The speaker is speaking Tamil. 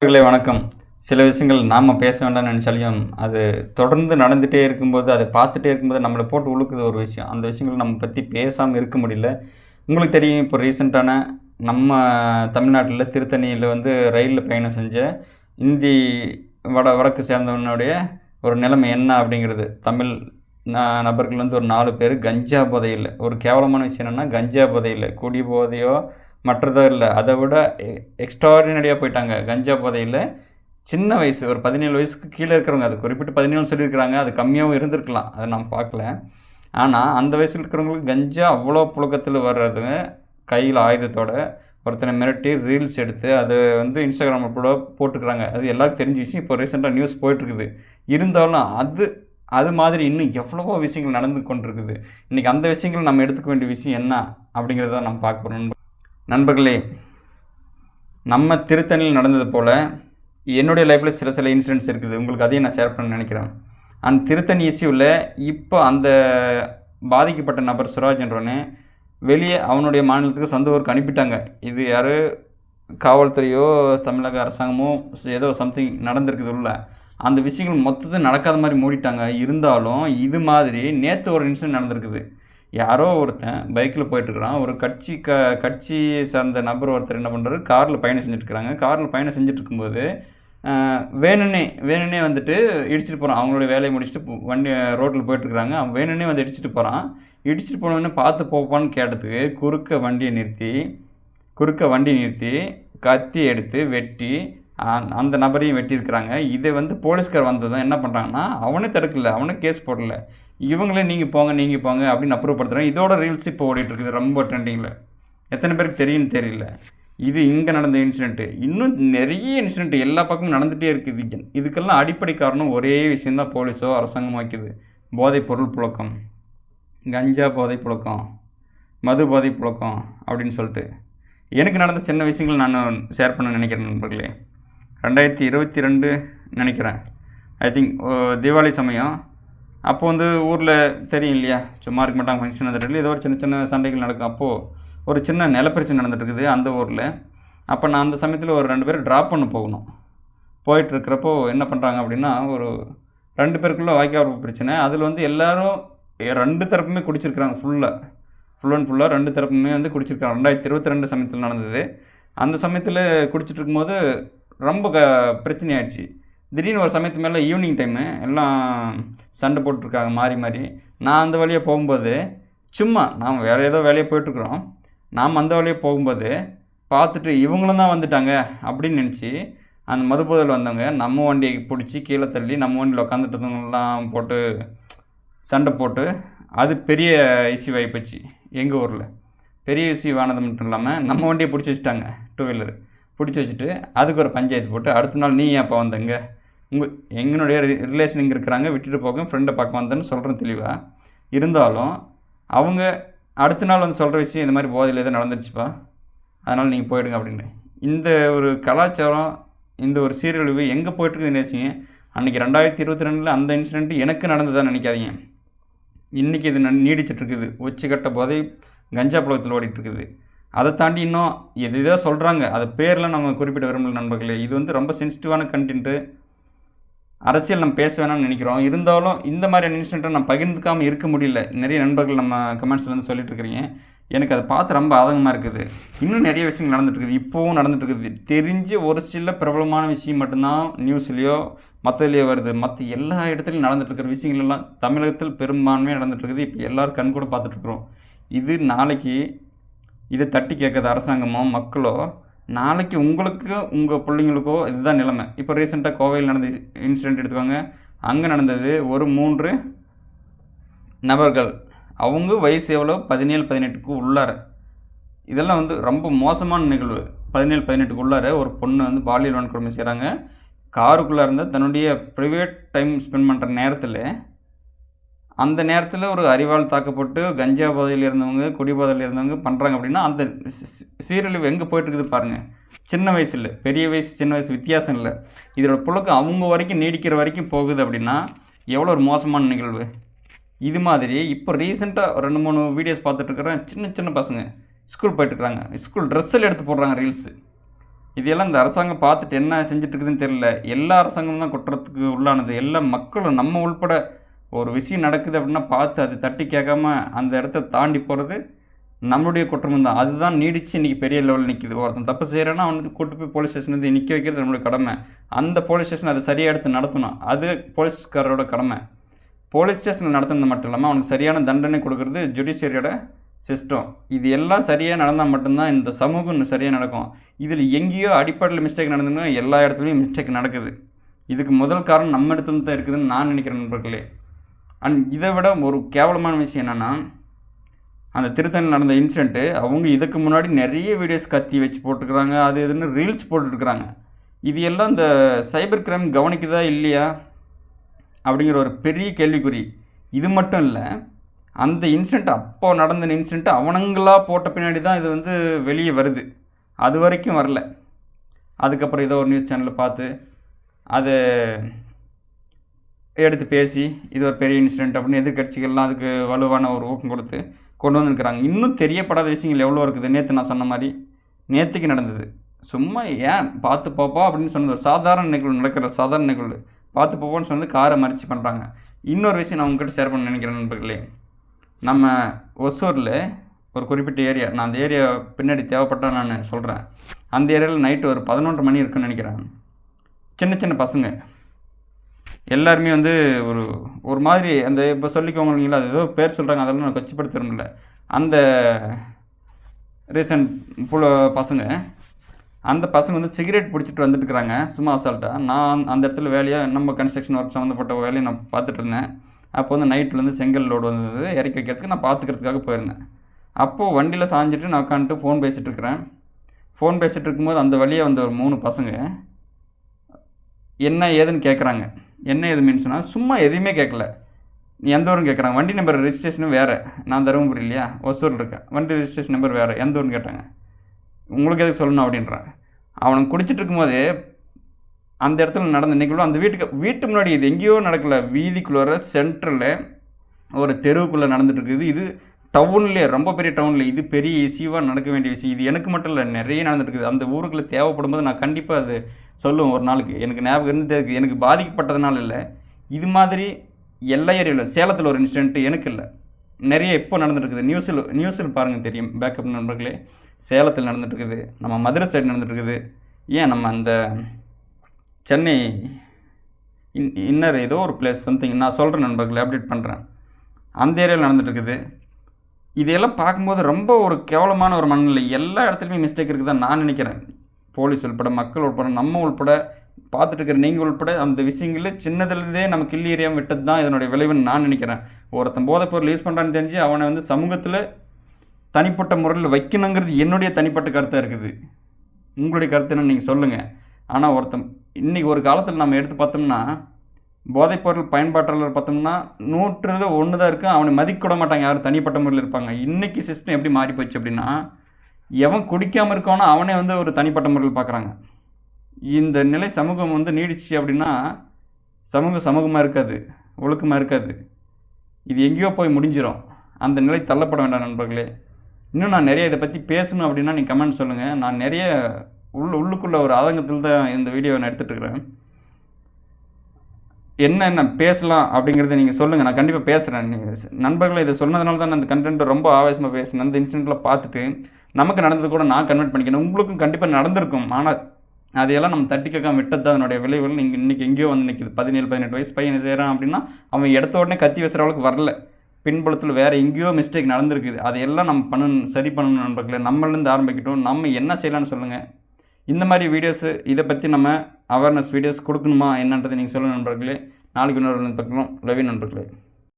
நண்பர்களே வணக்கம். சில விஷயங்கள் நாம பேச வேண்டாம்னு நெனச்சாலும், அது தொடர்ந்து நடந்துட்டே இருக்கும்போது, அத பார்த்துட்டே இருக்கும்போது நம்மள போட்டு உழுக்குது ஒரு விஷயம். அந்த விஷயங்கள நம்ம பத்தி பேசாம இருக்க முடியல. உங்களுக்கு தெரியும் இப்போ ரீசென்ட்டான நம்ம தமிழ்நாட்டில திருத்தணியில வந்து ரயில்ல பயணம் செஞ்ச இந்தி வடக்கு சேர்ந்தவனுடைய ஒரு நிலைமை என்ன அப்படிங்கிறது. தமிழ் நபர்கள் வந்து ஒரு 4 பேரு கஞ்சா போதையில ஒரு கேவலமான விஷயம் என்னன்னா, கஞ்சா போதையில குடி போதையோ மற்றதோ இல்ல. அத விட எக்ஸ்ட்ராஆர்டினரியா போயிட்டாங்க. கஞ்சா போதையில சின்ன வயசு ஒரு 17 வயசுக்கு கீழ இருக்கிறவங்க. அது குறிப்பிட்டு 17 சொல்லியிருக்கிறாங்க. அது கம்மியாவும் இருந்திருக்கலாம். அத நான் பார்க்கல. ஆனா, அந்த வயசுல இருக்கிறவங்களுக்கு கஞ்சா அவ்வளோ புழக்கத்தில வர்றது, கையில ஆயுதத்தோட ஒருத்தன மிரட்டி ரீல்ஸ் எடுத்து அத வந்து Instagramல கூட போட்டுக்கிறாங்க. அது எல்லாருக்கும் தெரிஞ்ச விஷயம். இப்போ ரீசென்ட்டா நியூஸ் போயிட்டுருக்குது. இருந்தாலும் அது மாதிரி இன்னும் எவ்வளவோ விஷயங்கள் நடந்து கொண்டிருக்குது. இன்னைக்கு அந்த விஷயங்கள் நம்ம எடுத்துக்க வேண்டிய விஷயம் என்ன? அப்படிங்கிறத நம்ம பார்க்க போறோம். நண்பர்களே, நம்ம திருத்தணியில் நடந்தது போல, என்னுடைய லைஃப்ல சில இன்சிடென்ட்ஸ் இருக்குது. உங்களுக்கு அதையும் நான் ஷேர் பண்ண நினைக்கிறேன். அண்ட் திருத்தணி இஷ்யூல இப்போ அந்த பாதிக்கப்பட்ட நபர் சுராஜ்ன்றவனே வெளியே அவனுடைய மாநிலத்துக்கு சொந்த ஊருக்கு அனுப்பிட்டாங்க. இது யாரு காவல்துறையோ, தமிழக அரசாங்கமோ ஏதோ சம்திங் நடந்திருக்குது உள்ள. அந்த விஷயங்கள் மொத்தத்தையும் நடக்காத மாரி மூடிட்டாங்க. இருந்தாலும் இது மாதிரி நேத்து ஒரு இன்சிடென்ட் நடந்திருக்குது. யாரோ ஒருத்தன் பைக்கில் போயிட்டுருக்கிறான். ஒரு கட்சியை சார்ந்த நபர் ஒருத்தர் என்ன பண்ணுறாரு, காரில் பயணம் செஞ்சுட்ருக்கிறாங்க. காரில் பயணம் செஞ்சுட்ருக்கும்போது வேணும்னே வந்துட்டு இடிச்சிட்டு போகிறான். அவங்களுடைய வேலையை முடிச்சுட்டு வண்டி ரோட்டில் போயிட்டுருக்குறாங்க. அவன் வேணும்னே வந்து இடிச்சிட்டு போகிறான். இடிச்சிட்டு போனோடனே பார்த்து போப்பான்னு கேட்டதுக்கு குறுக்க வண்டி நிறுத்தி கத்தி எடுத்து வெட்டி அந்த நபரையும் வெட்டியிருக்கிறாங்க. இதை வந்து போலீஸ்கார் வந்ததும் என்ன பண்ணுறாங்கன்னா, அவனே தடுக்கல, அவனே கேஸ் போடல. இவங்களே நீங்கள் போங்க அப்படின்னு அப்ரூவ் படுத்துகிறாங்க. இதோட ரீல்ஸ் இப்போ ஓடிட்டுருக்குது ரொம்ப ட்ரெண்டிங்கில். எத்தனை பேருக்கு தெரியும்னு தெரியல. இது இங்கே நடந்த இன்சிடெண்ட்டு. இன்னும் நிறைய இன்சிடெண்ட் எல்லா பக்கமும் நடந்துகிட்டே இருக்குது. இதுக்கெல்லாம் அடிப்படை காரணம் ஒரே விஷயந்தான் போலீஸோ அரசாங்கமோ வைக்குது. போதைப் பொருள் புழக்கம், கஞ்சா போதை புழக்கம், மது போதை புழக்கம் அப்படின்னு சொல்லிட்டு. எனக்கு நடந்த சின்ன விஷயங்கள் நான் ஷேர் பண்ண நினைக்கிறேன் நண்பர்களே. 2022 நினைக்கிறேன். ஐ திங்க் தீபாவளி சமயம். அப்போ வந்து ஊரில் தெரியும் இல்லையா, சும்மா இருக்க மாட்டாங்க, ஃபங்க்ஷன் வந்துட்டு ஏதோ ஒரு சின்ன சண்டைகள் நடக்கும். அப்போது ஒரு சின்ன நிலப்பிரச்சனை நடந்துட்டுருக்குது அந்த ஊரில். அப்போ நான் அந்த சமயத்தில் ஒரு 2 பேர் ட்ராப் பண்ண போகணும். போயிட்டுருக்கிறப்போ என்ன பண்ணுறாங்க அப்படின்னா, ஒரு 2 பேருக்குள்ளே வாய்க்கால் பிரச்சனை. அதில் வந்து எல்லோரும் 2 தரப்புமே குடிச்சிருக்கிறாங்க. ஃபுல் அண்ட் ஃபுல்லாக 2 தரப்புமே வந்து குடிச்சிருக்காங்க. 2022 சமயத்தில் நடந்தது. அந்த சமயத்தில் குடிச்சிட்டு இருக்கும்போது ரொம்ப பிரச்சனை ஆயிடுச்சு. திடீர்னு ஒரு சமயத்து மேலே ஈவினிங் டைமு எல்லாம் சண்டை போட்டுருக்காங்க மாறி. நான் அந்த வழியாக போகும்போது சும்மா நாம் வேறு ஏதோ வேலையாக போயிட்டுருக்குறோம். நாம் அந்த வழியாக போகும்போது பார்த்துட்டு இவங்களும் தான் வந்துட்டாங்க அப்படின்னு நினச்சி அந்த மதுபோதையில் வந்தவங்க நம்ம வண்டியை பிடிச்சி கீழே தள்ளி நம்ம வண்டியில் உட்காந்துட்டு போட்டு சண்டை போட்டு அது பெரிய இஷ்யூ ஆகிப்போச்சு. எங்கள் ஊரில் பெரிய இஷ்யூ ஆனது மட்டும் இல்லாமல் நம்ம வண்டியை பிடிச்சி வச்சுட்டாங்க. 2 வீலர் பிடிச்சி வச்சுட்டு அதுக்கு ஒரு பஞ்சாயத்து போட்டு அடுத்த நாள் நீ ஏன்ப்பா வந்தங்க, எங்களுடைய ரிலேஷன் இங்கே இருக்கிறாங்க, விட்டுட்டு போக ஃப்ரெண்டை பார்க்க வந்தேன்னு சொல்கிறேன் தெளிவாக. இருந்தாலும் அவங்க அடுத்த நாள் வந்து சொல்கிற விஷயம் இந்த மாதிரி போதையில் எதுவும் நடந்துருச்சுப்பா, அதனால் நீங்கள் போயிடுங்க அப்படின்னு. இந்த ஒரு கலாச்சாரம், இந்த ஒரு சீரழிவு எங்கே போயிட்டுருக்குதுன்னு நினைச்சிங்க. அன்றைக்கி 2022 அந்த இன்சிடென்ட்டு எனக்கு நடந்ததான்னு நினைக்காதீங்க. இன்றைக்கி இது நீடிச்சிட்ருக்குது. உச்சக்கட்ட போதை கஞ்சா புழக்கத்தில் ஓடிட்டுருக்குது. அதை தாண்டி இன்னும் எதோ சொல்கிறாங்க. அது பேரில் நம்ம குறிப்பிட விரும்பல நண்பர்களே. இது வந்து ரொம்ப சென்சிட்டிவான கண்டென்ட்டு. அரசியல் நம்ம பேச வேணாம்னு நினைக்கிறோம். இருந்தாலும் இந்த மாதிரியான இன்சிடெண்ட்டை நான் பகிர்ந்துக்காமல் இருக்க முடியல. நிறைய நண்பர்கள் நம்ம கமெண்ட்ஸில் வந்து சொல்லிட்டுருக்கிறீங்க. எனக்கு அதை பார்த்து ரொம்ப ஆதங்கமாக இருக்குது. இன்னும் நிறைய விஷயங்கள் நடந்துகிட்ருக்குது. இப்போவும் நடந்துகிட்ருக்குது. தெரிஞ்சு ஒரு சில பிரபலமான விஷயம் மட்டும்தான் நியூஸ்லேயோ மற்றதுலேயோ வருது. மற்ற எல்லா இடத்துலையும் நடந்துகிட்ருக்கிற விஷயங்கள் எல்லாம் தமிழகத்தில் பெரும்பான்மையாக நடந்துகிட்ருக்குது. இப்போ எல்லோரும் கண் கூட பார்த்துட்ருக்குறோம். இது நாளைக்கு இதை தட்டி கேட்காத அரசாங்கமோ மக்களோ, நாளைக்கு உங்களுக்கு உங்கள் பிள்ளைங்களுக்கோ இதுதான் நிலைமை. இப்போ ரீசெண்டாக கோவையில் நடந்த இன்சிடெண்ட் எடுத்துக்கோங்க. அங்கே நடந்தது ஒரு 3 நபர்கள். அவங்க வயசு எவ்வளோ, 17, 18க்கு உள்ளார. இதெல்லாம் வந்து ரொம்ப மோசமான நிகழ்வு. 17, 18க்கு உள்ளார ஒரு பொண்ணு வந்து பாலியல் வன்கொடுமை செய்கிறாங்க. காருக்குள்ளே இருந்த தன்னுடைய ப்ரைவேட் டைம் ஸ்பெண்ட் பண்ணுற நேரத்தில், அந்த நேரத்தில் ஒரு அறிவால் தாக்கப்பட்டு கஞ்சா போதையில் இருந்தவங்க, குடி போதையில் இருந்தவங்க பண்ணுறாங்க அப்படின்னா, அந்த சீரழிவு எங்கே போயிட்டுருக்குது பாருங்கள். சின்ன வயசில் பெரிய வயசு சின்ன வயசு வித்தியாசம் இல்லை. இதோட புழக்கம் அவங்க வரைக்கும் நீடிக்கிற வரைக்கும் போகுது அப்படின்னா எவ்வளோ ஒரு மோசமான நிகழ்வு. இது மாதிரி இப்போ ரீசெண்டாக 2, 3 வீடியோஸ் பார்த்துட்ருக்குறேன். சின்ன பசங்க ஸ்கூல் போயிட்டுருக்குறாங்க. ஸ்கூல் ட்ரெஸ்ஸில் எடுத்து போடுறாங்க ரீல்ஸு. இதெல்லாம் இந்த அரசாங்கம் பார்த்துட்டு என்ன செஞ்சுட்டு இருக்குதுன்னு தெரியல. எல்லா அரசாங்கமும் தான் குற்றத்துக்கு உள்ளானது. எல்லா மக்களும் நம்ம உள்பட ஒரு விஷயம் நடக்குது அப்படின்னா பார்த்து அது தட்டி கேட்காம அந்த இடத்த தாண்டி போகிறது நம்மளுடைய குற்றமும் தான். அதுதான் நீடித்து இன்றைக்கி பெரிய லெவலில் நிற்கிது. ஒருத்தன் தப்பு செய்கிறான்னா அவனுக்கு கூட்டு போய் போலீஸ் ஸ்டேஷன் வந்து நிற்க வைக்கிறது நம்மளுடைய கடமை. அந்த போலீஸ் ஸ்டேஷன் அதை சரியாக எடுத்து நடத்தணும். அது போலீஸ்காரரோட கடமை. போலீஸ் ஸ்டேஷனில் நடத்துனது மட்டும் இல்லாமல் அவனுக்கு சரியான தண்டனை கொடுக்குறது ஜுடிஷியரியோட சிஸ்டம். இது எல்லாம் சரியாக நடந்தால் மட்டும்தான் இந்த சமூகம் இன்னும் சரியாக நடக்கும். இதில் எங்கேயோ அடிப்படையில் மிஸ்டேக் நடந்துன்னா எல்லா இடத்துலையும் மிஸ்டேக் நடக்குது. இதுக்கு முதல் காரணம் நம்ம இடத்துல தான் இருக்குதுன்னு நான் நினைக்கிறேன் நண்பர்களே. அண்ட் இதை விட ஒரு கேவலமான விஷயம் என்னென்னா, அந்த திருத்தணியில் நடந்த இன்சிடெண்ட்டு அவங்க இதுக்கு முன்னாடி நிறைய வீடியோஸ் கத்தி வச்சு போட்டுருக்குறாங்க. அது இதுன்னு ரீல்ஸ் போட்டுருக்குறாங்க. இது எல்லாம் இந்த சைபர் கிரைம் கவனிக்குதா இல்லையா அப்படிங்கிற ஒரு பெரிய கேள்விக்குறி. இது மட்டும் இல்லை, அந்த இன்சிடெண்ட் அப்போ நடந்த இன்சிடெண்ட்டு அவனுங்களாக போட்ட பின்னாடி தான் இது வந்து வெளியே வருது. அது வரைக்கும் வரல. அதுக்கப்புறம் ஏதோ ஒரு நியூஸ் சேனலில் பார்த்து அதை எடுத்து பேசி இது ஒரு பெரிய இன்சிடெண்ட் அப்படின்னு எதிர்கட்சிகள்லாம் அதுக்கு வலுவான ஒரு ஊக்கம் கொடுத்து கொண்டு வந்துருக்குறாங்க. இன்னும் தெரியப்படாத விஷயங்கள் எவ்வளோ இருக்குது. நேற்று நான் சொன்ன மாதிரி நேற்றுக்கு நடந்தது. சும்மா ஏன் பார்த்து போப்பா அப்படின்னு சொன்னது ஒரு சாதாரண நிகழ்வு, நடக்கிற சாதாரண நிகழ்வு. பார்த்து போப்போன்னு சொன்னது காரை மறிச்சு பண்ணுறாங்க. இன்னொரு விஷயம் நான் உங்ககிட்ட ஷேர் பண்ண நினைக்கிறேன் நண்பர்களே. நம்ம ஒசூரில் ஒரு குறிப்பிட்ட ஏரியா, நான் அந்த ஏரியா பின்னாடி தேவைப்பட்டால் நான் சொல்கிறேன். அந்த ஏரியாவில் நைட்டு ஒரு 11 மணி இருக்குன்னு நினைக்கிறேன். சின்ன சின்ன பசங்க எல்லாருமே வந்து ஒரு மாதிரி அந்த இப்போ சொல்லிக்கோங்க இல்லைங்களா, அது ஏதோ பேர் சொல்கிறாங்க, அதெல்லாம் நான் கொச்சிப்படுத்த அந்த ரீசன்ட் பசங்க அந்த பசங்க வந்து சிகரெட் பிடிச்சிட்டு வந்துட்டுருக்குறாங்க சும்மா அசால்ட்டாக. நான் அந்த இடத்துல வேலையாக நம்ம கன்ஸ்ட்ரக்ஷன் ஒர்க் சம்மந்தப்பட்ட வேலையை நான் பார்த்துட்டு இருந்தேன். அப்போ வந்து நைட்லேருந்து செங்கல் லோடு வந்தது இறக்கி வைக்கிறதுக்கு நான் பார்த்துக்கிறதுக்காக போயிருந்தேன். அப்போது வண்டியில் சாஞ்சிட்டு நான் உட்காந்துட்டு ஃபோன் பேசிகிட்டு இருக்கிறேன். ஃபோன் பேசிகிட்டு இருக்கும்போது அந்த வழியாக வந்த ஒரு 3 பசங்க என்ன ஏதுன்னு கேட்குறாங்க. என்ன ஏது மீன்ஸ்னால் சும்மா எதையுமே கேட்கல. நீ எந்த ஊருன்னு கேட்குறாங்க. வண்டி நம்பர் ரெஜிஸ்ட்ரேஷனும் வேறு. நான் தருமபுரி இல்லையா, ஒசூரில் இருக்கேன். வண்டி ரெஜிஸ்ட்ரேஷன் நம்பர் வேறு. எந்த ஊருன்னு கேட்டாங்க. உங்களுக்கு எதுக்கு சொல்லணும் அப்படின்றான். அவனுக்கு குடிச்சிட்டு இருக்கும்போதே அந்த இடத்துல நடந்த நிகழ்வு அந்த வீட்டு முன்னாடி, இது எங்கேயோ நடக்கலை, வீதிக்குள்ளே சென்ட்ரலில் ஒரு தெருவுக்குள்ளே நடந்துட்டு இருக்குது. இது டவுன்லேயே, ரொம்ப பெரிய டவுனில் இது பெரிய இஷ்யூவாக நடக்க வேண்டிய விஷயம். இது எனக்கு மட்டும் இல்லை, நிறைய நடந்துட்டுருக்குது. அந்த ஊருக்குள்ளே தேவைப்படும் போது நான் கண்டிப்பாக அது சொல்லுவேன் ஒரு நாளுக்கு. எனக்கு ஞாபகம் இருந்துகிட்டே இருக்குது. எனக்கு பாதிக்கப்பட்டதுனால இல்லை, இது மாதிரி எல்லா ஏரியாவில். சேலத்தில் ஒரு இன்சிடென்ட்டு எனக்கு இல்லை, நிறைய இப்போ நடந்துட்டுருக்குது. நியூஸில் பாருங்கள் தெரியும். பேக்கப் நண்பர்களே, சேலத்தில் நடந்துட்டுருக்குது, நம்ம மதுரை சைடு நடந்துட்டுருக்குது. ஏன் நம்ம அந்த சென்னை இன்னர் ஏதோ ஒரு பிளேஸ் சம்திங் நான் சொல்கிறேன் நண்பர்களே, அப்டேட் பண்ணுறேன். அந்த ஏரியாவில் நடந்துட்டுருக்குது. இதையெல்லாம் பார்க்கும்போது ரொம்ப ஒரு கேவலமான ஒரு மனநிலை. எல்லா இடத்துலையுமே மிஸ்டேக் இருக்குது தான் நான் நினைக்கிறேன். போலீஸ் உள்பட, மக்கள் உள்பட, நம்ம உள்பட, பார்த்துட்டு இருக்கிற நீங்கள் உள்பட அந்த விஷயங்களில் சின்னதுலேருந்தே நம்ம கிள்ளி எறியாமல் விட்டது தான் இதனுடைய விளைவுன்னு நான் நினைக்கிறேன். ஒருத்தன் போதைப் பொருள் யூஸ் பண்ணுறான்னு தெரிஞ்சு அவனை வந்து சமூகத்தில் தனிப்பட்ட முறையில் வைக்கணுங்கிறது என்னுடைய தனிப்பட்ட கருத்தாக இருக்குது. உங்களுடைய கருத்து என்னன்னு நீங்கள் சொல்லுங்கள். ஆனால் ஒருத்தன் இன்றைக்கி ஒரு காலத்தில் நம்ம எடுத்து பார்த்தோம்னா, போதைப்பொருள் பயன்பாட்டாளர் பார்த்தோம்னா 100ல் 1 தான் இருக்குது. அவனை மதிக்க விட மாட்டாங்க, யாரும் தனிப்பட்ட முறையில் இருப்பாங்க. இன்றைக்கி சிஸ்டம் எப்படி மாறி போச்சு அப்படின்னா, எவன் குடிக்காமல் இருக்கானோ அவனே வந்து ஒரு தனிப்பட்ட முறையில் பார்க்குறாங்க. இந்த நிலை சமூகம் வந்து நீடிச்சு அப்படின்னா சமூகமாக இருக்காது, ஒழுக்கமாக இருக்காது. இது எங்கேயோ போய் முடிஞ்சிடும். அந்த நிலை தள்ளப்பட வேண்டாம் நண்பர்களே. இன்னும் நான் நிறைய இதை பற்றி பேசணும் அப்படின்னா நீங்கள் கமெண்ட் சொல்லுங்கள். நான் நிறைய உள்ளுக்குள்ளே ஒரு ஆதங்கத்தில் தான் இந்த வீடியோவை நான் எடுத்துகிட்ருக்கிறேன். என்ன பேசலாம் அப்படிங்கிறத நீங்கள் சொல்லுங்கள், நான் கண்டிப்பாக பேசுகிறேன். நண்பர்களை இதை சொன்னதுனால தான் நான் அந்த கண்டென்ட்டை ரொம்ப ஆவேசமாக பேசினேன். அந்த இன்சிடெண்ட்டில் பார்த்துட்டு நமக்கு நடந்தது கூட நான் கன்வெர்ட் பண்ணிக்கிறேன். உங்களுக்கும் கண்டிப்பாக நடந்திருக்கும். ஆனால் அதையெல்லாம் நம்ம தட்டி கேட்காம விட்டது தான் அதனுடைய விளைவுகள். நீங்கள் இன்றைக்கி எங்கேயோ வந்து நிற்கிது. 17-18 வயசு பையன் செய்கிறான் அப்படின்னா அவன் எடுத்த உடனே கத்தி பேசுகிற அளவுக்கு வரல. பின்புலத்தில் வேறு எங்கேயோ மிஸ்டேக் நடந்திருக்குது. அதையெல்லாம் நம்ம சரி பண்ணணும் நண்பர்களே. நம்மளேருந்து ஆரம்பிக்கட்டும். நம்ம என்ன செய்யலான்னு சொல்லுங்கள். இந்த மாதிரி வீடியோஸு இதை பற்றி நம்ம அவேர்னஸ் வீடியோஸ் கொடுக்கணுமா என்னன்றதை நீங்கள் சொல்லுங்கள் நண்பர்களே. நாளைக்கு இன்னொரு பக்கம் லவ் நண்பர்களே.